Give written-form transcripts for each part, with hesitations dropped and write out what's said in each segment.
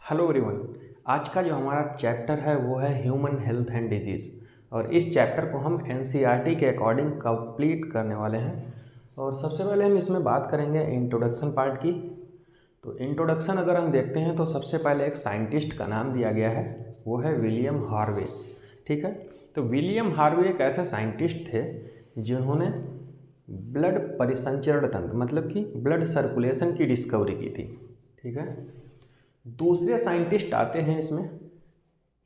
Hello everyone. आज का जो हमारा चैप्टर है वो है ह्यूमन हेल्थ एंड डिजीज़ और इस चैप्टर को हम एनसीईआरटी के अकॉर्डिंग कंप्लीट करने वाले हैं। और सबसे पहले हम इसमें बात करेंगे इंट्रोडक्शन पार्ट की। तो इंट्रोडक्शन अगर हम देखते हैं तो सबसे पहले एक साइंटिस्ट का नाम दिया गया है, वो है विलियम हार्वे। ठीक है, तो विलियम हार्वे एक ऐसे साइंटिस्ट थे जिन्होंने ब्लड परिसंचरण तंत्र मतलब कि ब्लड सर्कुलेशन की डिस्कवरी की थी। ठीक है, दूसरे साइंटिस्ट आते हैं इसमें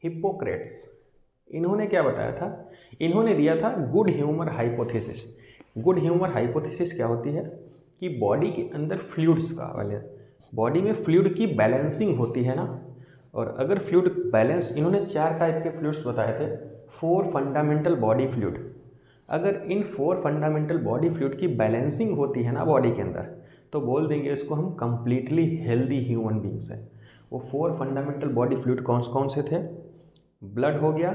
हिप्पोक्रेट्स। इन्होंने क्या बताया था, इन्होंने दिया था good humour hypothesis. Good humour hypothesis क्या होती है कि बॉडी के अंदर फ्लूइड्स का वाले बॉडी में फ्लूइड की बैलेंसिंग होती है ना, और अगर फ्लूइड बैलेंस, इन्होंने 4 टाइप के फ्लूइड्स बताए थे, 4 फंडामेंटल बॉडी फ्लूइड। अगर इन 4 फंडामेंटल बॉडी फ्लूइड की बैलेंसिंग होती है ना बॉडी के अंदर, तो बोल देंगे इसको हम कंप्लीटली हेल्दी ह्यूमन बींग्स हैं। वो 4 फंडामेंटल बॉडी फ्लूइड कौन कौन से थे? ब्लड हो गया,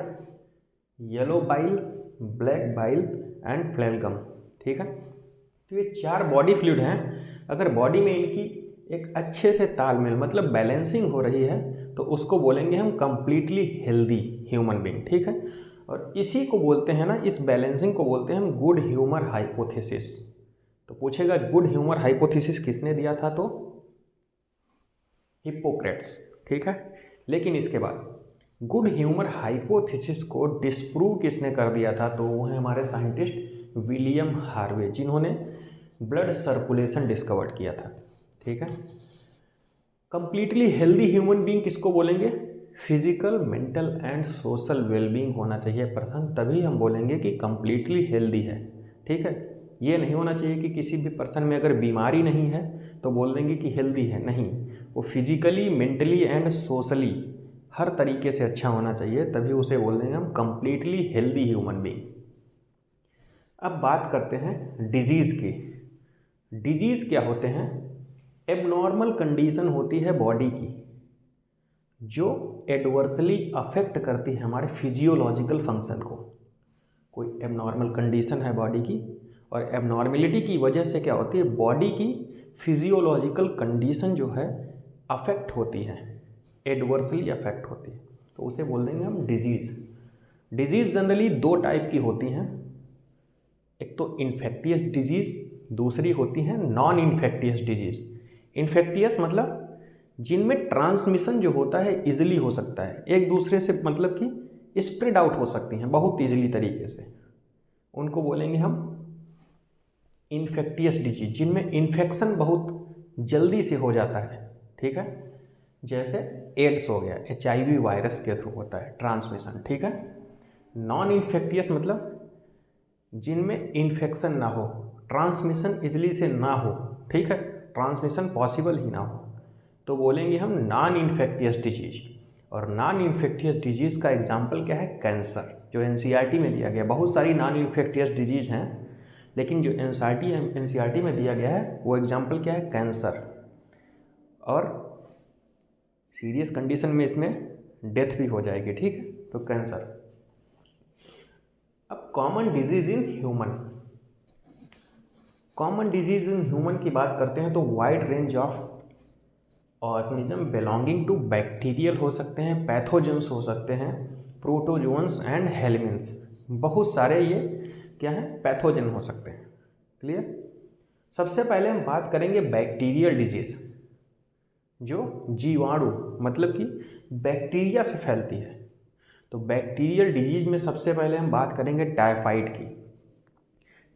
yellow bile, black bile and phlegm. ठीक है, तो ये 4 बॉडी फ्लूइड हैं। अगर बॉडी में इनकी एक अच्छे से तालमेल मतलब बैलेंसिंग हो रही है तो उसको बोलेंगे हम कंप्लीटली हेल्दी ह्यूमन बीइंग। ठीक है, और इसी को बोलते हैं ना, इस बैलेंसिंग को बोलते हैं हम गुड ह्यूमर हाइपोथेसिस। तो पूछेगा गुड ह्यूमर हाइपोथेसिस किसने दिया था? तो हिप्पोक्रेट्स। ठीक है, लेकिन इसके बाद गुड ह्यूमर हाइपोथेसिस को डिस्प्रूव किसने कर दिया था? तो वो है हमारे साइंटिस्ट विलियम हार्वे, जिन्होंने ब्लड सर्कुलेशन डिस्कवर्ड किया था। ठीक है, कंप्लीटली हेल्दी ह्यूमन बीइंग किसको बोलेंगे? Physical, mental and social wellbeing होना चाहिए पर्सन, तभी हम बोलेंगे कि कंप्लीटली हेल्दी है। ठीक है, ये नहीं होना चाहिए कि किसी भी पर्सन में अगर बीमारी नहीं है तो बोल देंगे कि हेल्दी है। नहीं, वो फिजिकली, मेंटली एंड सोशली हर तरीके से अच्छा होना चाहिए, तभी उसे बोल देंगे हम कंप्लीटली हेल्दी ह्यूमन बीइंग। अब बात करते हैं डिजीज़ की। डिजीज़ क्या होते हैं? एबनॉर्मल कंडीशन होती है बॉडी की जो एडवर्सली अफेक्ट करती है हमारे फिजियोलॉजिकल फंक्शन को। कोई एबनॉर्मल कंडीशन है बॉडी की, और एबनॉर्मेलिटी की वजह से क्या होती है, बॉडी की फिजियोलॉजिकल कंडीशन जो है अफेक्ट होती है, एडवर्सली अफेक्ट होती है, तो उसे बोल देंगे हम डिजीज़। डिजीज़ जनरली 2 टाइप की होती हैं, एक तो इन्फेक्टियस डिजीज़, दूसरी होती है नॉन इन्फेक्टियस डिजीज़। इन्फेक्टियस मतलब जिनमें ट्रांसमिशन जो होता है इजीली हो सकता है, एक दूसरे से मतलब कि स्प्रेड आउट हो सकती हैं बहुत इजीली तरीके से, उनको बोलेंगे हम इन्फेक्टियस डिजीज, जिनमें इन्फेक्शन बहुत जल्दी से हो जाता है। ठीक है, जैसे एड्स हो गया, HIV वायरस के थ्रू होता है ट्रांसमिशन। ठीक है, नॉन इन्फेक्टियस मतलब जिनमें इन्फेक्शन ना हो, ट्रांसमिशन इजली से ना हो। ठीक है, ट्रांसमिशन पॉसिबल ही ना हो, तो बोलेंगे हम नॉन इन्फेक्टियस डिजीज। और नॉन इन्फेक्टियस डिजीज़ का एग्जाम्पल क्या है? कैंसर, जो एनसीईआरटी में दिया गया। बहुत सारी नॉन इन्फेक्टियस डिजीज़ हैं, लेकिन जो एनसीईआरटी में दिया गया है वो एग्जाम्पल क्या है? कैंसर। और सीरियस कंडीशन में इसमें डेथ भी हो जाएगी। ठीक है, तो कैंसर। अब common disease in human, common disease in human की बात करते हैं तो wide range of organism belonging to bacterial हो सकते हैं, पैथोजेंस हो सकते हैं, प्रोटोजोन्स एंड हेलमिन्स। बहुत सारे ये क्या हैं? पैथोजन हो सकते हैं। क्लियर? सबसे पहले हम बात करेंगे बैक्टीरियल डिजीज़, जो जीवाणु मतलब कि बैक्टीरिया से फैलती है। तो बैक्टीरियल डिजीज में सबसे पहले हम बात करेंगे टाइफाइड की।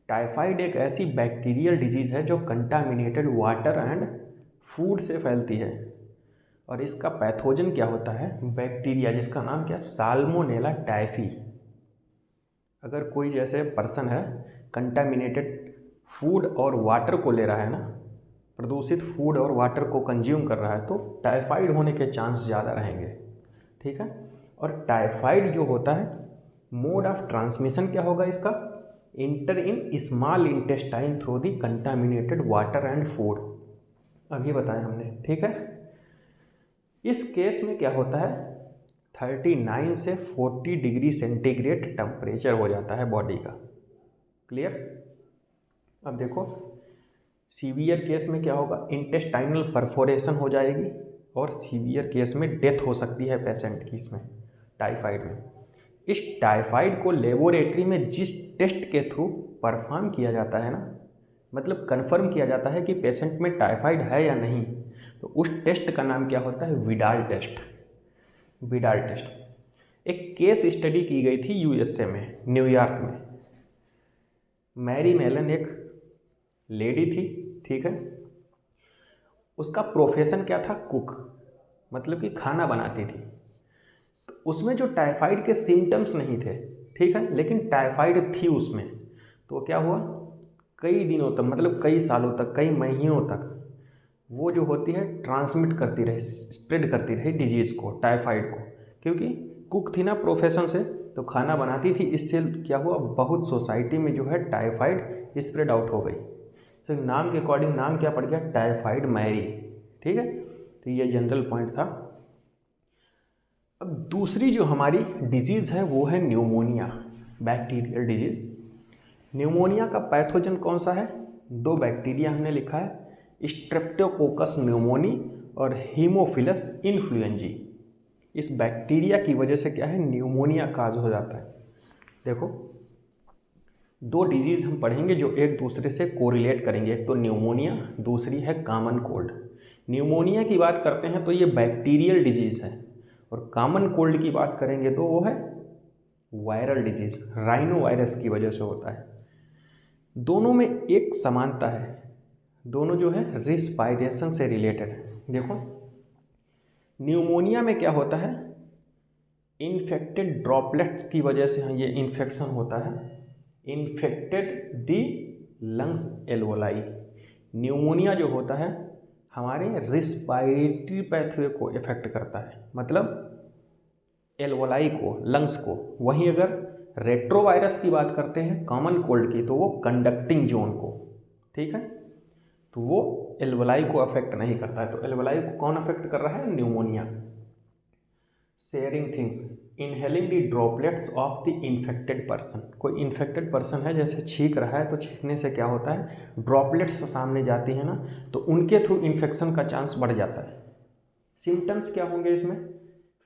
टाइफाइड एक ऐसी बैक्टीरियल डिजीज़ है जो कंटामिनेटेड वाटर एंड फूड से फैलती है, और इसका पैथोजन क्या होता है? बैक्टीरिया, जिसका नाम क्या है? Salmonella typhi. अगर कोई जैसे पर्सन है कंटामिनेटेड फूड और वाटर को ले रहा है ना, प्रदूषित फूड और वाटर को कंज्यूम कर रहा है, तो टाइफाइड होने के चांस ज़्यादा रहेंगे। ठीक है, और टाइफाइड जो होता है, मोड ऑफ ट्रांसमिशन क्या होगा इसका? Inter in small intestine through the contaminated water and food, अभी बताया हमने। ठीक है, इस केस में क्या होता है? 39 से 40 डिग्री सेंटीग्रेड टेम्परेचर हो जाता है बॉडी का। क्लियर? अब देखो सीवियर केस में क्या होगा? इंटेस्टाइनल परफोरेशन हो जाएगी और सीवियर केस में डेथ हो सकती है पेशेंट की इसमें, टाइफाइड में। इस टाइफाइड को लेबोरेटरी में जिस टेस्ट के थ्रू परफॉर्म किया जाता है ना, मतलब कंफर्म किया जाता है कि पेशेंट में टाइफाइड है या नहीं, तो उस टेस्ट का नाम क्या होता है? Widal test. Widal test. एक केस स्टडी की गई थी यूएसए में, न्यूयॉर्क में। मैरी मेलन एक लेडी थी, ठीक है। उसका प्रोफेशन क्या था? कुक, मतलब कि खाना बनाती थी। तो उसमें जो टाइफाइड के सिम्टम्स नहीं थे, ठीक है, लेकिन टाइफाइड थी उसमें। तो क्या हुआ, कई दिनों तक, मतलब कई सालों तक, कई महीनों तक वो जो होती है ट्रांसमिट करती रही, स्प्रेड करती रही डिजीज़ को, टाइफाइड को, क्योंकि कुक थी ना प्रोफेशन से, तो खाना बनाती थी। इससे क्या हुआ, बहुत सोसाइटी में जो है टाइफाइड स्प्रेड आउट हो गई। तो नाम के अकॉर्डिंग नाम क्या पड़ गया? टाइफाइड मैरी, ठीक है। तो ये जनरल पॉइंट था। अब दूसरी जो हमारी डिजीज़ है वो है न्यूमोनिया, बैक्टीरियल डिजीज़। न्यूमोनिया का पैथोजन कौन सा है? दो बैक्टीरिया हमने लिखा है, स्ट्रेप्टोकोकस न्यूमोनी और हीमोफिलस इन्फ्लुएंजी। इस बैक्टीरिया की वजह से क्या है, न्यूमोनिया काज हो जाता है। देखो, दो डिजीज़ हम पढ़ेंगे जो एक दूसरे से कोरिलेट करेंगे, एक तो न्यूमोनिया, दूसरी है कॉमन कोल्ड। न्यूमोनिया की बात करते हैं तो ये बैक्टीरियल डिजीज़ है, और कॉमन कोल्ड की बात करेंगे तो वो है वायरल डिजीज़, राइनो वायरस की वजह से होता है। दोनों में एक समानता है, दोनों जो है रिस्पायरेशन से रिलेटेड है। देखो, न्यूमोनिया में क्या होता है, इन्फेक्टेड ड्रॉपलेट्स की वजह से ये इन्फेक्शन होता है, इन्फेक्टेड दी लंग्स एल्वोलाई। न्यूमोनिया जो होता है हमारे रिस्पायरेटरी पैथवे को इफेक्ट करता है, मतलब एल्वोलाई को, लंग्स को। वहीं अगर रेट्रोवायरस की बात करते हैं कॉमन कोल्ड की, तो वो कंडक्टिंग जोन को, ठीक है, तो वो एल्वोलाई को अफेक्ट नहीं करता है। तो एल्वोलाई को कौन अफेक्ट कर रहा है? Pneumonia. Sharing things, inhaling the droplets of the infected person. कोई इन्फेक्टेड पर्सन है, जैसे छींक रहा है, तो छींकने से क्या होता है, ड्रॉपलेट्स सामने जाती है ना, तो उनके थ्रू इन्फेक्शन का चांस बढ़ जाता है। सिम्टम्स क्या होंगे इसमें?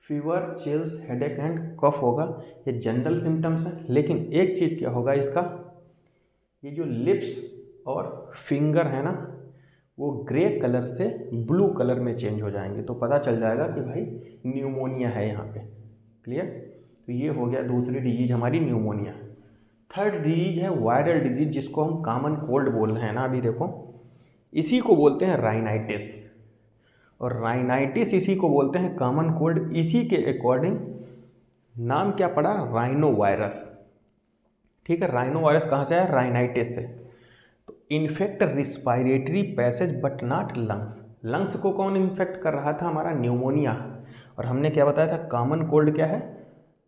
फीवर, चिल्स, हेडेक एंड कफ होगा, ये जनरल सिम्टम्स हैं। लेकिन एक चीज़ क्या होगा इसका, ये जो लिप्स और फिंगर है ना, वो ग्रे कलर से ब्लू कलर में चेंज हो जाएंगे, तो पता चल जाएगा कि भाई न्यूमोनिया है यहाँ पे। क्लियर? तो ये हो गया दूसरी डिजीज हमारी, न्यूमोनिया। थर्ड डिजीज है वायरल डिजीज, जिसको हम कॉमन कोल्ड बोल रहे हैं ना अभी। देखो, इसी को बोलते हैं राइनाइटिस, और राइनाइटिस इसी को बोलते हैं कॉमन कोल्ड। इसी के अकॉर्डिंग नाम क्या पड़ा? राइनो वायरस, ठीक है। राइनो वायरस कहाँ से आया? राइनाइटिस से। तो infect respiratory passage but not lungs. Lungs को कौन इन्फेक्ट कर रहा था? हमारा न्यूमोनिया। और हमने क्या बताया था, कॉमन कोल्ड क्या है?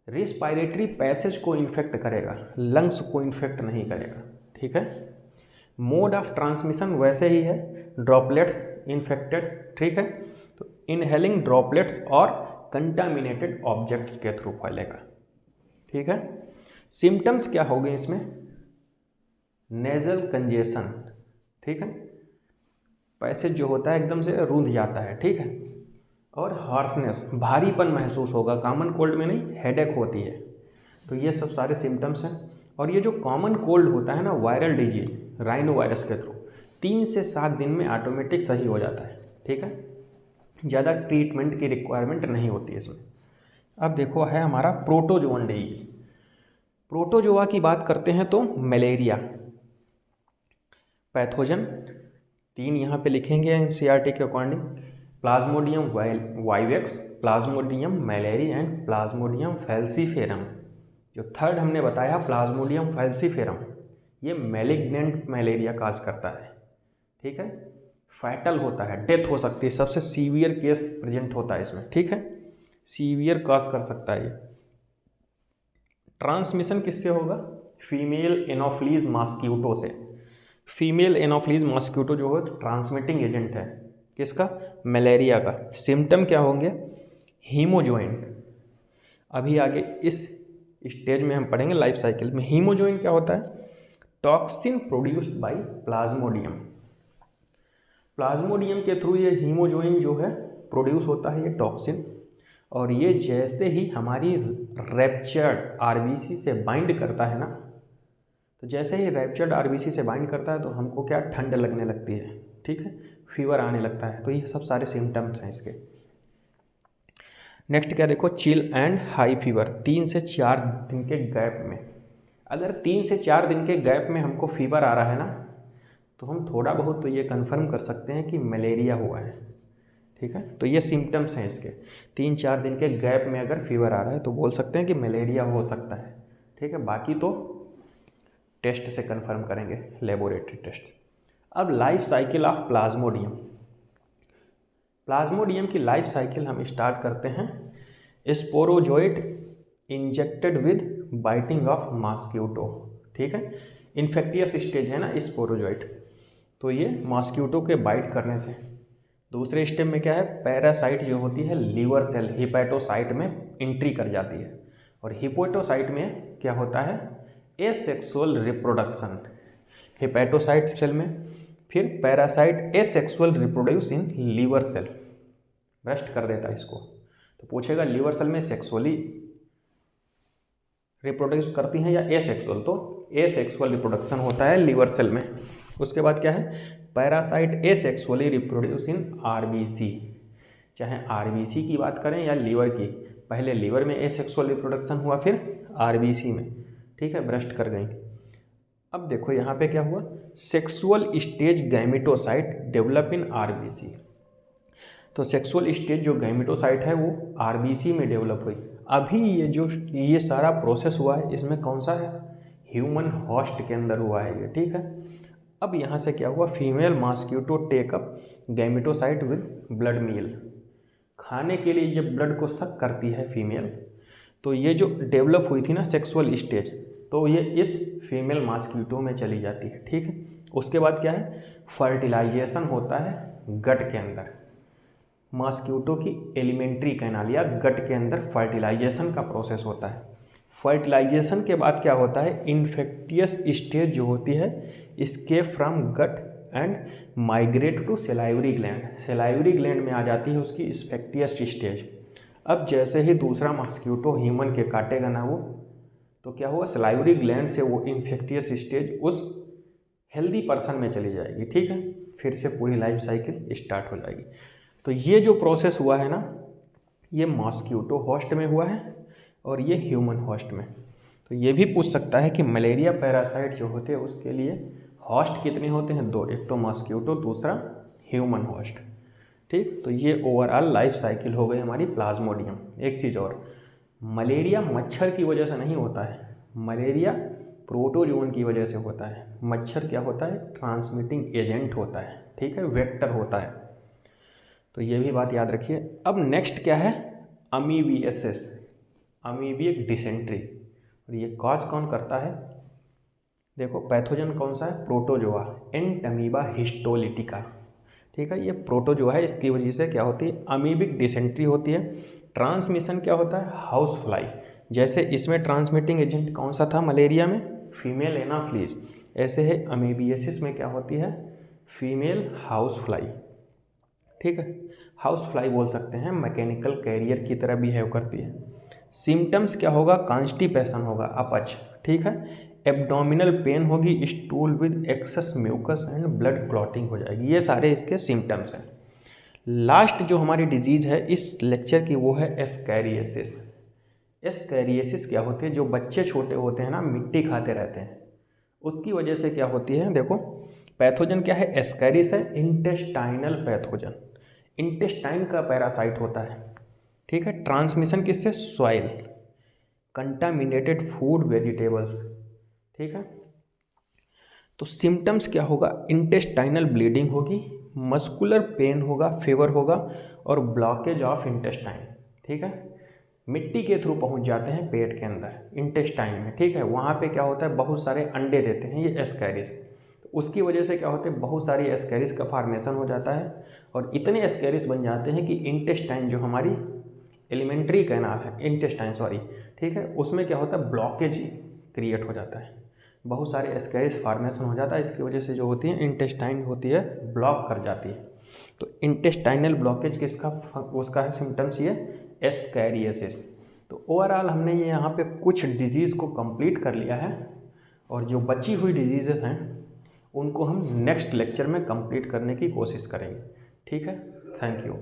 रिस्पायरेटरी पैसेज को इन्फेक्ट करेगा, लंग्स को इन्फेक्ट नहीं करेगा, ठीक है। मोड ऑफ ट्रांसमिशन वैसे ही है, ड्रॉपलेट्स इन्फेक्टेड, ठीक है। तो इनहेलिंग ड्रॉपलेट्स और कंटामिनेटेड ऑब्जेक्ट्स के थ्रू फैलेगा, ठीक है। सिम्टम्स क्या हो गए इसमें? नेजल कंजेशन, ठीक है, पैसेज जो होता है एकदम से रूंध जाता है, ठीक है। और हार्सनेस, भारीपन महसूस होगा, कॉमन कोल्ड में नहीं, हेडेक होती है। तो ये सब सारे सिम्टम्स हैं। और ये जो कॉमन कोल्ड होता है ना, वायरल डिजीज राइनो वायरस के थ्रू 3 से 7 दिन में ऑटोमेटिक सही हो जाता है, ठीक है। ज़्यादा ट्रीटमेंट की रिक्वायरमेंट नहीं होती है इसमें। अब देखो है हमारा प्रोटोजोअन डिजीज। प्रोटोजोआ की बात करते हैं तो मलेरिया। पैथोजन 3 यहाँ पे लिखेंगे एनसीईआरटी के according, plasmodium vivax, plasmodium malariae and plasmodium falciparum. जो थर्ड हमने बताया प्लाज्मोडियम फैल्सीफेरम, ये मैलिग्नेंट मलेरिया काज करता है, ठीक है। फैटल होता है, डेथ हो सकती है, सबसे सीवियर केस प्रेजेंट होता है इसमें, ठीक है। सीवियर काज कर सकता है ये। ट्रांसमिशन किससे होगा? फीमेल एनोफ्लीज मॉस्क्यूटो से। फीमेल एनोफ्लीज मॉस्क्यूटो जो है ट्रांसमिटिंग एजेंट है किसका? मलेरिया का। सिम्टम क्या होंगे? हीमोजोइन। अभी आगे इस स्टेज में हम पढ़ेंगे लाइफ साइकिल में। हीमोजोइन क्या होता है? Toxin produced by Plasmodium. Plasmodium के थ्रू ये हीमोजोइन जो है प्रोड्यूस होता है ये टॉक्सिन, और ये जैसे ही हमारी रैप्चर्ड आरबीसी से बाइंड करता है ना, तो जैसे ही रैप्चर्ड आरबीसी से बाइंड करता है तो हमको क्या ठंड लगने लगती है, ठीक है, फीवर आने लगता है। तो ये सब सारे सिम्टम्स हैं इसके। नेक्स्ट क्या देखो, चिल एंड हाई फीवर 3 से 4 दिन के गैप में। अगर 3 से 4 दिन के गैप में हमको फीवर आ रहा है ना, तो हम थोड़ा बहुत तो ये कन्फर्म कर सकते हैं कि मलेरिया हुआ है, ठीक है। तो ये सिम्टम्स हैं इसके। 3-4 दिन के गैप में अगर फीवर आ रहा है तो बोल सकते हैं कि मलेरिया हो सकता है, ठीक है। बाकी तो टेस्ट से कन्फर्म करेंगे, लेबोरेटरी टेस्ट। अब life cycle of Plasmodium. Plasmodium की लाइफ साइकिल हम स्टार्ट करते हैं sporozoite injected with biting of mosquito, ठीक है। इन्फेक्टियस स्टेज है ना स्पोरोजोइट, तो ये मॉस्क्यूटो के बाइट करने से। दूसरे स्टेप में क्या है, पैरासाइट जो होती है लिवर सेल हिपैटोसाइट में एंट्री कर जाती है, और हिपैटोसाइट में क्या होता है, एसेक्सुअल रिप्रोडक्शन हिपैटोसाइट सेल में। फिर parasite asexual reproduce in liver cell, burst कर देता है इसको। तो पूछेगा लीवर सेल में सेक्सुअली रिप्रोड्यूस करती हैं या एसेक्सुअल, तो एसेक्सुअल रिप्रोडक्शन होता है लीवर सेल में। उसके बाद क्या है, parasite asexually reproduce in RBC. चाहे आरबीसी की बात करें या लीवर की, पहले लीवर में एसेक्सुअल रिप्रोडक्शन हुआ, फिर आरबीसी में, ठीक है, ब्रस्ट कर गई। अब देखो यहाँ पे क्या हुआ, sexual stage gametocyte develop in RBC. तो सेक्सुअल स्टेज जो गैमेटोसाइट है वो आरबीसी में डेवलप हुई। अभी ये सारा प्रोसेस हुआ है, इसमें कौन सा है, ह्यूमन होस्ट के अंदर हुआ है ये, ठीक है। अब यहाँ से क्या हुआ, female mosquito take up gametocyte with blood meal. खाने के लिए जब ब्लड को सक करती है फीमेल, तो ये जो डेवलप हुई थी ना सेक्सुअल स्टेज, तो ये इस फीमेल मॉस्क्यूटो में चली जाती है, ठीक है। उसके बाद क्या है, फर्टिलाइजेशन होता है गट के अंदर। मॉस्क्यूटो की एलिमेंट्री कैनाल या गट के अंदर फर्टिलाइजेशन का प्रोसेस होता है। फर्टिलाइजेशन के बाद क्या होता है, इन्फेक्टियस स्टेज जो होती है escape from gut and migrate to salivary gland. Salivary gland में आ जाती है उसकी इन्फेक्टियस स्टेज। अब जैसे ही दूसरा मॉस्क्यूटो ह्यूमन के काटेगा ना वो, तो क्या हुआ, सेलाइवरी ग्लैंड से वो इन्फेक्टियस स्टेज उस हेल्दी पर्सन में चली जाएगी, ठीक है। फिर से पूरी लाइफ साइकिल स्टार्ट हो जाएगी। तो ये जो प्रोसेस हुआ है ना, ये मॉस्क्यूटो होस्ट में हुआ है और ये ह्यूमन होस्ट में। तो ये भी पूछ सकता है कि मलेरिया पैरासाइट जो होते हैं उसके लिए होस्ट कितने होते हैं, 2, एक तो मॉस्क्यूटो, दूसरा ह्यूमन होस्ट, ठीक। तो ये ओवरऑल लाइफ साइकिल हो गई हमारी प्लाज्मोडियम। एक चीज़ और, मलेरिया मच्छर की वजह से नहीं होता है, मलेरिया प्रोटोजोन की वजह से होता है। मच्छर क्या होता है, ट्रांसमिटिंग एजेंट होता है, ठीक है, वेक्टर होता है। तो ये भी बात याद रखिए। अब नेक्स्ट क्या है, अमीबियसिस, अमीबिक डिसेंट्री। और ये कॉज कौन करता है, देखो पैथोजन कौन सा है, प्रोटोजोआ, एंटमीबा हिस्टोलिटिका, ठीक है। ये प्रोटोजोआ है, इसकी वजह से क्या होती है, अमीबिक डिसेंट्री होती है। ट्रांसमिशन क्या होता है, हाउस फ्लाई। जैसे इसमें ट्रांसमिटिंग एजेंट कौन सा था मलेरिया में, फीमेल एनाफ्लीज, ऐसे है अमीबियसिस में क्या होती है, फीमेल हाउस फ्लाई, ठीक है। हाउस फ्लाई बोल सकते हैं, मैकेनिकल कैरियर की तरह बिहेव करती है। सिम्टम्स क्या होगा, कॉन्स्टिपेशन होगा, अपच, ठीक है। एब्डोमिनल पेन होगी, stool with excess mucus and blood clotting हो जाएगी। ये सारे इसके सिम्टम्स हैं। लास्ट जो हमारी डिजीज़ है इस लेक्चर की वो है एस्कैरियसिस। एस्कैरियसिस क्या होती है, जो बच्चे छोटे होते हैं ना, मिट्टी खाते रहते हैं, उसकी वजह से क्या होती है, देखो पैथोजन क्या है, एस्कैरिस है, इंटेस्टाइनल पैथोजन, इंटेस्टाइन का पैरासाइट होता है, ठीक है। ट्रांसमिशन किससे, सॉइल, कंटामिनेटेड फूड, वेजिटेबल्स, ठीक है। तो सिम्टम्स क्या होगा, इंटेस्टाइनल ब्लीडिंग होगी, मस्कुलर पेन होगा, फीवर होगा और ब्लॉकेज ऑफ इंटेस्टाइन, ठीक है। मिट्टी के थ्रू पहुंच जाते हैं पेट के अंदर, इंटेस्टाइन में, ठीक है। वहाँ पे क्या होता है, बहुत सारे अंडे देते हैं ये एस्कैरिस, तो उसकी वजह से क्या होते हैं, बहुत सारी एस्कैरिस का फार्मेशन हो जाता है और इतने एस्कैरिस बन जाते हैं कि इंटेस्टाइन जो हमारी एलिमेंट्री कैनाल है, इंटेस्टाइन सॉरी, ठीक है, उसमें क्या होता है, ब्लॉकेज क्रिएट हो जाता है, बहुत सारे एस्कैरिस फार्मेशन हो जाता है। इसकी वजह से जो होती है इंटेस्टाइन होती है ब्लॉक कर जाती है। तो इंटेस्टाइनल ब्लॉकेज किसका उसका है सिम्टम्स ये एस्कैरियोसिस। तो ओवरऑल हमने ये यहाँ पे कुछ डिजीज़ को कंप्लीट कर लिया है और जो बची हुई डिजीज़ेस हैं उनको हम नेक्स्ट लेक्चर में कंप्लीट करने की कोशिश करेंगे। ठीक है, थैंक यू।